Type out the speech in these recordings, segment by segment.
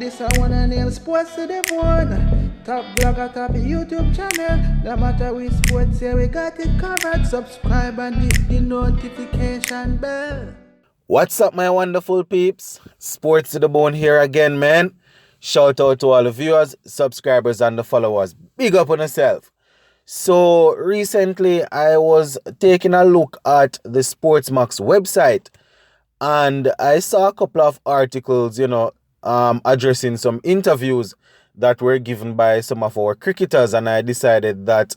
This I wanna nail sports to the bone. Top blogger, top YouTube channel. No matter which sports, here we got it covered. Subscribe and hit the notification bell. What's up, my wonderful peeps? Sports to the bone here again, man. Shout out to all the viewers, subscribers, and the followers. Big up on yourself. So recently, I was taking a look at the Sportsmax website, and I saw a couple of articles, addressing some interviews that were given by some of our cricketers, and I decided that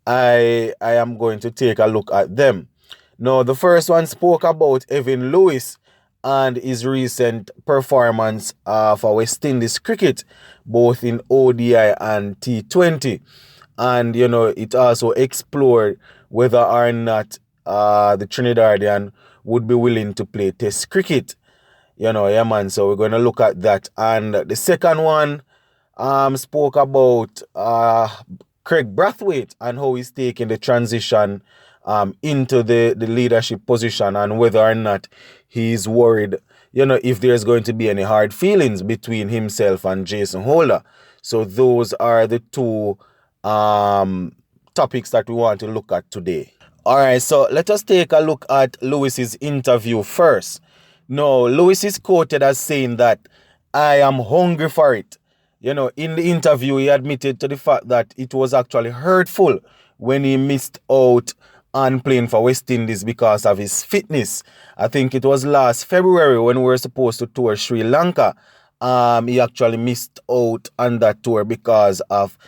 I am going to take a look at them. Now, the first one spoke about Evan Lewis and his recent performance for West Indies cricket, both in ODI and T20. And, it also explored whether or not the Trinidadian would be willing to play Test cricket. Yeah, man. So we're going to look at that. And the second one spoke about Kraigg Brathwaite and how he's taking the transition into the leadership position, and whether or not he's worried, if there's going to be any hard feelings between himself and Jason Holder. So those are the two topics that we want to look at today. All right, so let us take a look at Lewis's interview first. Now, Lewis is quoted as saying that I am hungry for it. In the interview, he admitted to the fact that it was actually hurtful when he missed out on playing for West Indies because of his fitness. I think it was last February when we were supposed to tour Sri Lanka. He actually missed out on that tour because of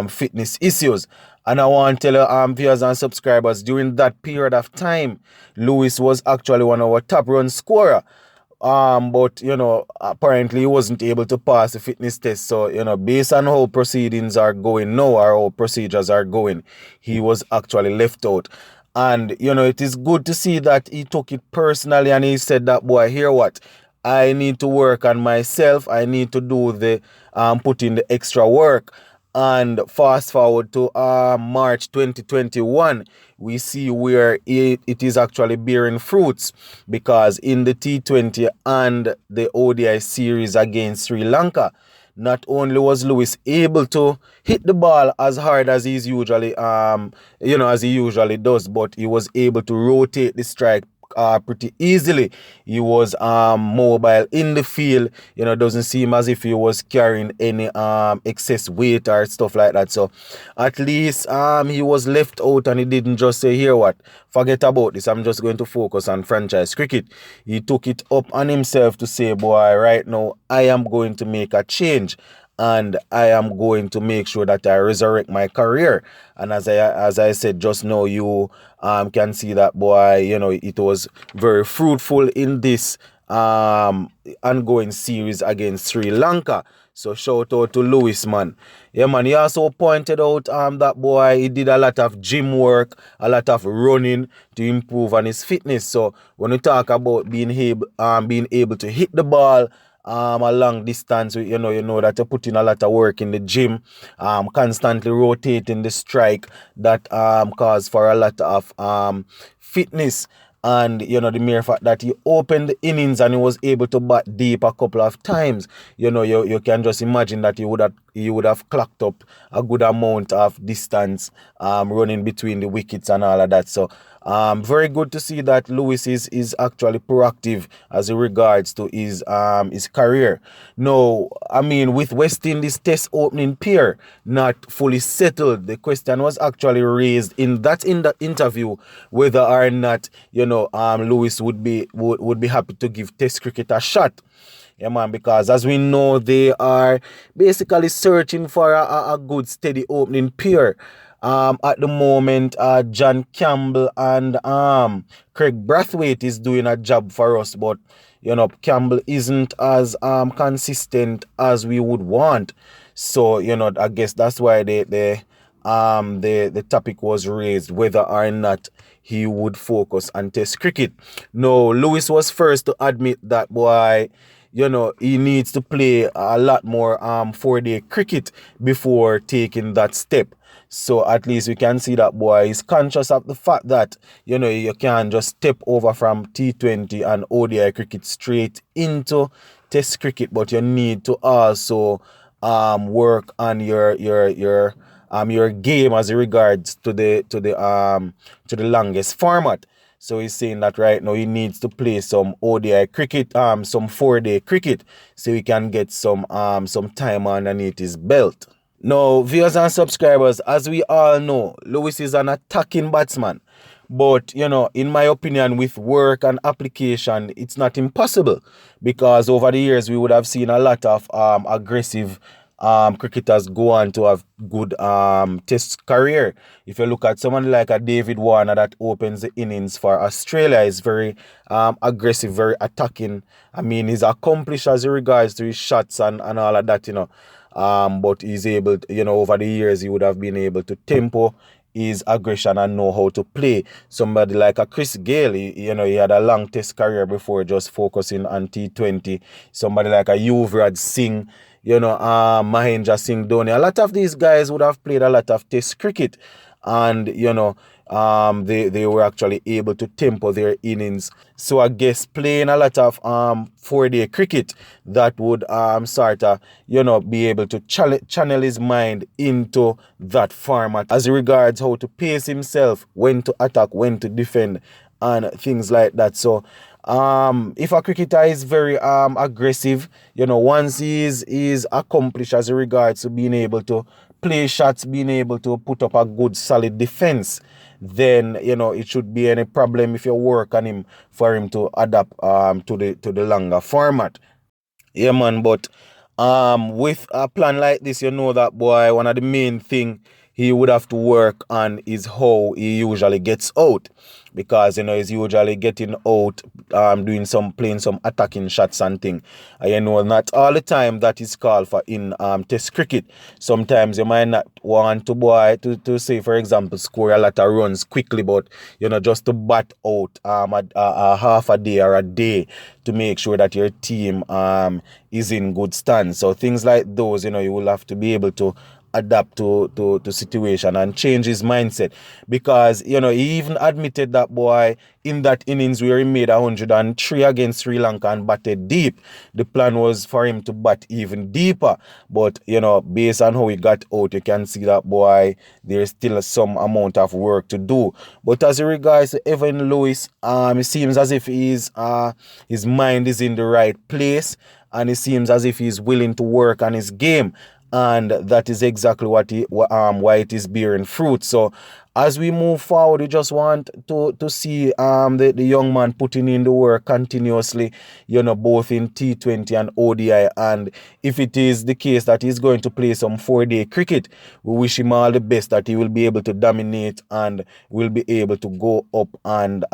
fitness issues. And I want to tell viewers and subscribers, during that period of time, Lewis was actually one of our top run scorer. But, apparently he wasn't able to pass the fitness test. So, based on how proceedings are going now, or how procedures are going, he was actually left out. And, it is good to see that he took it personally and he said that, boy, hear what? I need to work on myself. I need to do put in the extra work. And fast forward to March 2021, we see where it is actually bearing fruits, because in the T20 and the ODI series against Sri Lanka, not only was Lewis able to hit the ball as hard as he's usually, as he usually does, but he was able to rotate the strike pretty easily. He was mobile in the field. Doesn't seem as if he was carrying any excess weight or stuff like that. So at least he was left out and he didn't just say, here what, forget about this, I'm just going to focus on franchise cricket. He took it up on himself to say, boy, right now I am going to make a change. And I am going to make sure that I resurrect my career. And as I said just now, you can see that, boy, it was very fruitful in this ongoing series against Sri Lanka. So shout out to Lewis, man. Yeah, man. He also pointed out that, boy, he did a lot of gym work, a lot of running to improve on his fitness. So when we talk about being able to hit the ball a long distance, you know that you put in a lot of work in the gym, constantly rotating the strike, that cause for a lot of fitness. And the mere fact that he opened the innings and he was able to bat deep a couple of times, you can just imagine that he would have clocked up a good amount of distance running between the wickets and all of that. So very good to see that Lewis is actually proactive as regards to his career. Now, with West Indies Test opening pair not fully settled, the question was actually raised in the interview whether or not Lewis would be happy to give Test cricket a shot. Yeah, man, because as we know, they are basically searching for a good steady opening pair. At the moment, John Campbell and Kraigg Brathwaite is doing a job for us, but Campbell isn't as consistent as we would want. So I guess that's why the topic was raised, whether or not he would focus on Test cricket. No, Lewis was first to admit that, boy, he needs to play a lot more 4-day cricket before taking that step. So at least we can see that boy is conscious of the fact that, you can't just step over from T20 and ODI cricket straight into Test cricket, but you need to also work on your game as regards to the longest format. So he's saying that right now he needs to play some ODI cricket, some 4-day cricket, so he can get some time underneath his belt. Now, viewers and subscribers, as we all know, Lewis is an attacking batsman. But, in my opinion, with work and application, it's not impossible. Because over the years, we would have seen a lot of aggressive cricketers go on to have good test career. If you look at someone like a David Warner that opens the innings for Australia, is very aggressive, very attacking. I mean, he's accomplished as regards to his shots and all of that, but he's able to, over the years, he would have been able to tempo his aggression and know how to play. Somebody like a Chris Gayle, he had a long test career before just focusing on T20. Somebody like a Yuvraj Singh, Mahendra Singh Dhoni. A lot of these guys would have played a lot of test cricket, and they were actually able to tempo their innings. So I guess playing a lot of 4-day cricket, that would sort of be able to channel his mind into that format as regards how to pace himself, when to attack, when to defend, and things like that. So if a cricketer is very aggressive, once he's accomplished as regards to being able to play shots, being able to put up a good solid defense, then it should be any problem if you work on him for him to adapt to the longer format. Yeah, man. But with a plan like this, that boy, one of the main thing he would have to work on is how he usually gets out, because he's usually getting out, playing some attacking shots and thing. Not all the time that is called for in test cricket. Sometimes you might not want to say, for example, score a lot of runs quickly, but just to bat out a half a day or a day to make sure that your team is in good stand. So things like those, you will have to be able to adapt to situation and change his mindset, because he even admitted that boy in that innings where he made 103 against Sri Lanka and batted deep, the plan was for him to bat even deeper, but based on how he got out, you can see that boy there's still some amount of work to do. But as regards to Evan Lewis, it seems as if his mind is in the right place, and it seems as if he's willing to work on his game, and that is exactly why it is bearing fruit. So as we move forward, we just want to see the young man putting in the work continuously, both in T20 and ODI. And if it is the case that he's going to play some 4-day cricket, we wish him all the best, that he will be able to dominate and will be able to go up and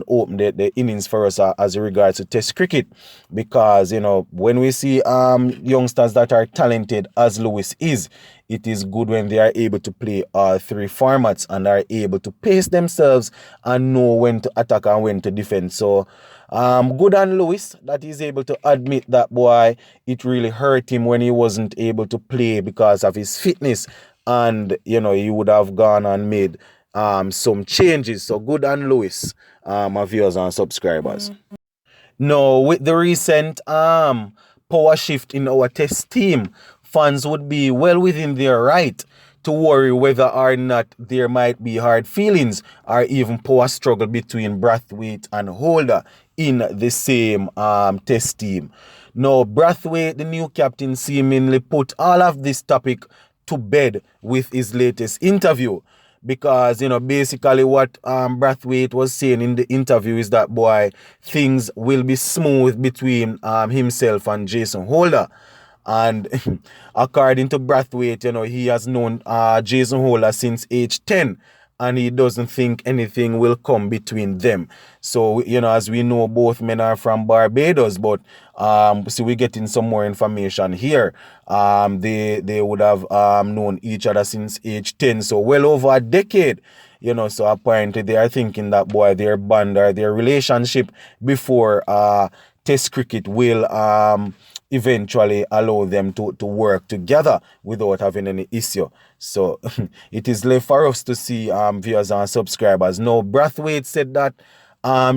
open the innings for us as regards to test cricket. Because when we see youngsters that are talented as Lewis is, it is good when they are able to play all 3 formats and are able to pace themselves and know when to attack and when to defend. So good on Lewis that he's able to admit that, boy, it really hurt him when he wasn't able to play because of his fitness, and he would have gone and made some changes. So good on Lewis, my viewers and subscribers. Now, with the recent power shift in our test team, fans would be well within their right to worry whether or not there might be hard feelings or even power struggle between Brathwaite and Holder in the same test team. Now, Brathwaite, the new captain, seemingly put all of this topic to bed with his latest interview. Because basically what Brathwaite was saying in the interview is that, boy, things will be smooth between himself and Jason Holder. And according to Brathwaite, he has known Jason Holder since age 10, and he doesn't think anything will come between them. So, as we know, both men are from Barbados, but so we're getting some more information here. They would have known each other since age 10, so well over a decade. So apparently they are thinking that, boy, their bond or their relationship before test cricket will eventually allow them to work together without having any issue. So it is left for us to see, viewers and subscribers. Now, Brathwaite said that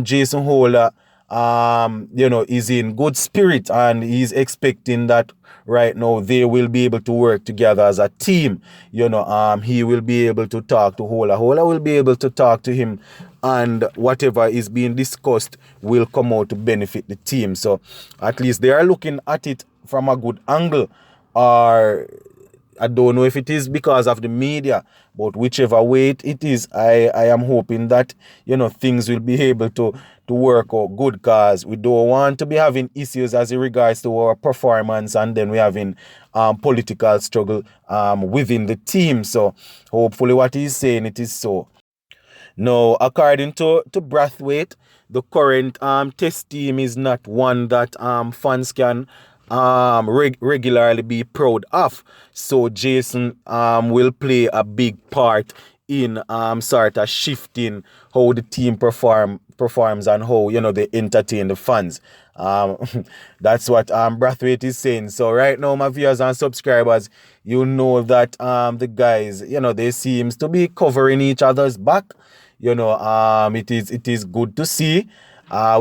Jason Holder is in good spirit, and he's expecting that right now they will be able to work together as a team. He will be able to talk to Holder. Holder will be able to talk to him, and whatever is being discussed will come out to benefit the team. So at least they are looking at it from a good angle. Or I don't know if it is because of the media, but whichever way it is, I am hoping that things will be able to work out good, because we don't want to be having issues as it regards to our performance, and then we having political struggle within the team. So hopefully what he's saying, it is so. Now, according to Brathwaite, the current test team is not one that fans can regularly be proud of. So Jason will play a big part in sort of shifting how the team performs and how they entertain the fans. Um, that's what Brathwaite is saying. So right now, my viewers and subscribers, you know that the guys, they seems to be covering each other's back. It is good to see.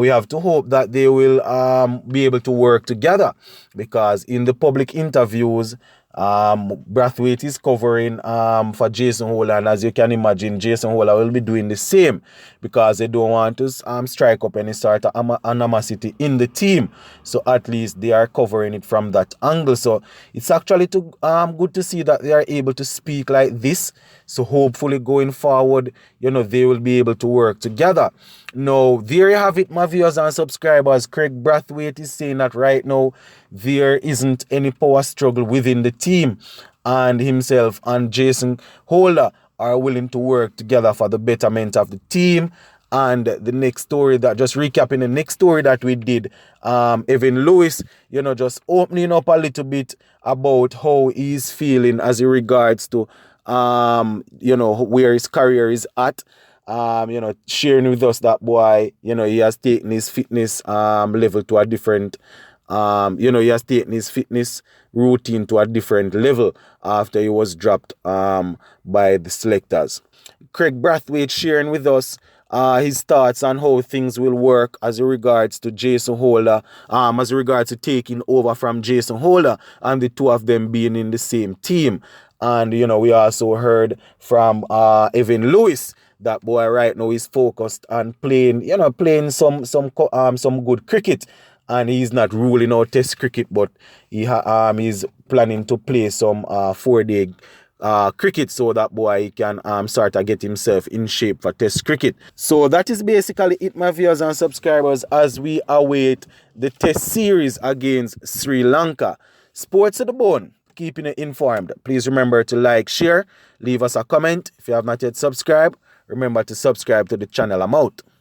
We have to hope that they will be able to work together, because in the public interviews, Brathwaite is covering for Jason Holder, and as you can imagine, Jason Holder will be doing the same, because they don't want to strike up any sort of animosity in the team. So at least they are covering it from that angle. So it's actually good to see that they are able to speak like this. So hopefully going forward, they will be able to work together. Now, there you have it, my viewers and subscribers. Kraigg Brathwaite is saying that right now there isn't any power struggle within the team, and himself and Jason Holder are willing to work together for the betterment of the team. And the next story, that just recapping the next story that we did, Evan Lewis, just opening up a little bit about how he's feeling as it regards to where his career is at. Sharing with us that boy, he has taken his fitness level to a different, he has taken his fitness routine to a different level after he was dropped by the selectors. Kraigg Brathwaite sharing with us his thoughts on how things will work as regards to Jason Holder, as regards to taking over from Jason Holder, and the two of them being in the same team. And we also heard from Evan Lewis, that boy right now is focused on playing some good cricket, and he's not ruling out test cricket, but he's planning to play some 4-day cricket, so that boy can start to get himself in shape for test cricket. So that is basically it, my viewers and subscribers, as we await the test series against Sri Lanka. Sports to the bone, keeping you informed. Please remember to like, share, leave us a comment. If you have not yet subscribed, remember to subscribe to the channel. I'm out.